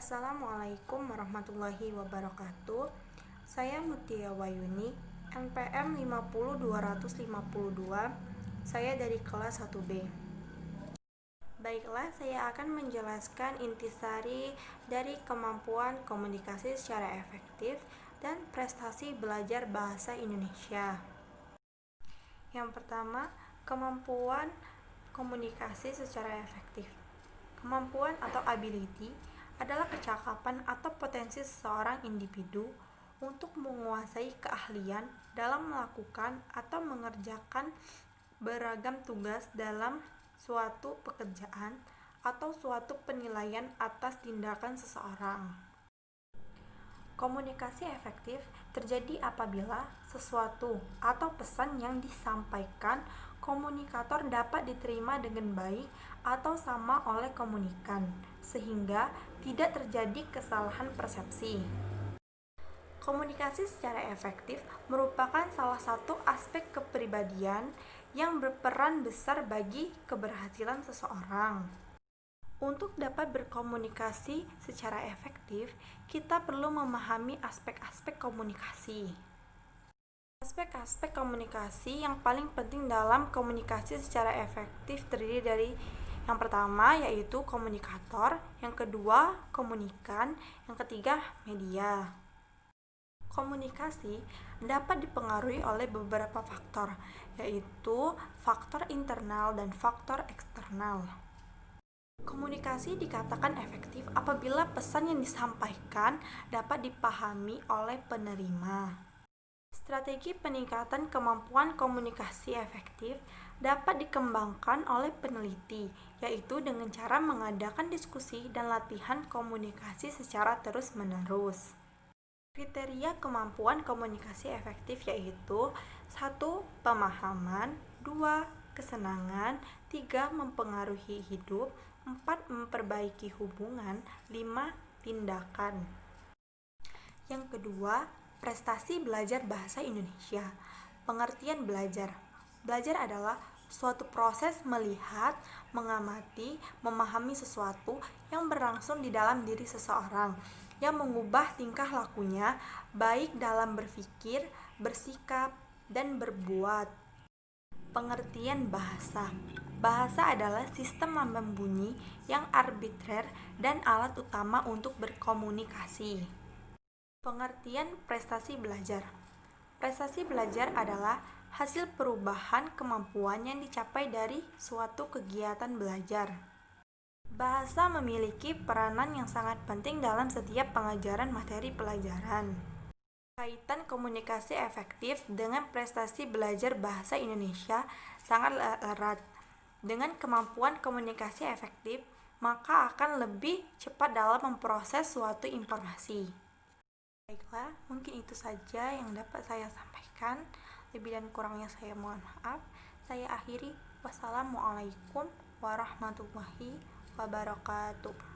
Assalamualaikum warahmatullahi wabarakatuh. Saya Mutia Wayuni, NPM 50252. Saya dari kelas 1B. Baiklah, saya akan menjelaskan intisari dari kemampuan komunikasi secara efektif dan prestasi belajar bahasa Indonesia. Yang pertama, kemampuan komunikasi secara efektif. Kemampuan atau ability adalah kecakapan atau potensi seseorang individu untuk menguasai keahlian dalam melakukan atau mengerjakan beragam tugas dalam suatu pekerjaan atau suatu penilaian atas tindakan seseorang. Komunikasi efektif terjadi apabila sesuatu atau pesan yang disampaikan komunikator dapat diterima dengan baik atau sama oleh komunikan, sehingga tidak terjadi kesalahan persepsi. Komunikasi secara efektif merupakan salah satu aspek kepribadian yang berperan besar bagi keberhasilan seseorang. Untuk dapat berkomunikasi secara efektif, kita perlu memahami aspek-aspek komunikasi. Aspek-aspek komunikasi yang paling penting dalam komunikasi secara efektif terdiri dari yang pertama yaitu komunikator, yang kedua komunikan, yang ketiga media. Komunikasi dapat dipengaruhi oleh beberapa faktor, yaitu faktor internal dan faktor eksternal. Komunikasi dikatakan efektif apabila pesan yang disampaikan dapat dipahami oleh penerima. Strategi peningkatan kemampuan komunikasi efektif dapat dikembangkan oleh peneliti, yaitu dengan cara mengadakan diskusi dan latihan komunikasi secara terus-menerus. Kriteria kemampuan komunikasi efektif yaitu 1. Pemahaman, 2. Kesenangan, 3. Mempengaruhi hidup, 4. Memperbaiki hubungan, 5. Tindakan. Yang kedua, prestasi belajar bahasa Indonesia. Pengertian belajar. Belajar adalah suatu proses melihat, mengamati, memahami sesuatu yang berlangsung di dalam diri seseorang, yang mengubah tingkah lakunya, baik dalam berpikir, bersikap, dan berbuat. Pengertian bahasa. Bahasa adalah sistem lambang bunyi yang arbitrer dan alat utama untuk berkomunikasi. Pengertian prestasi belajar. Prestasi belajar adalah hasil perubahan kemampuan yang dicapai dari suatu kegiatan belajar. Bahasa memiliki peranan yang sangat penting dalam setiap pengajaran materi pelajaran. Kaitan komunikasi efektif dengan prestasi belajar bahasa Indonesia sangat erat. Dengan kemampuan komunikasi efektif, maka akan lebih cepat dalam memproses suatu informasi. Baiklah, mungkin itu saja yang dapat saya sampaikan. Lebih dan kurangnya saya mohon maaf. Saya akhiri. Wassalamualaikum warahmatullahi wabarakatuh.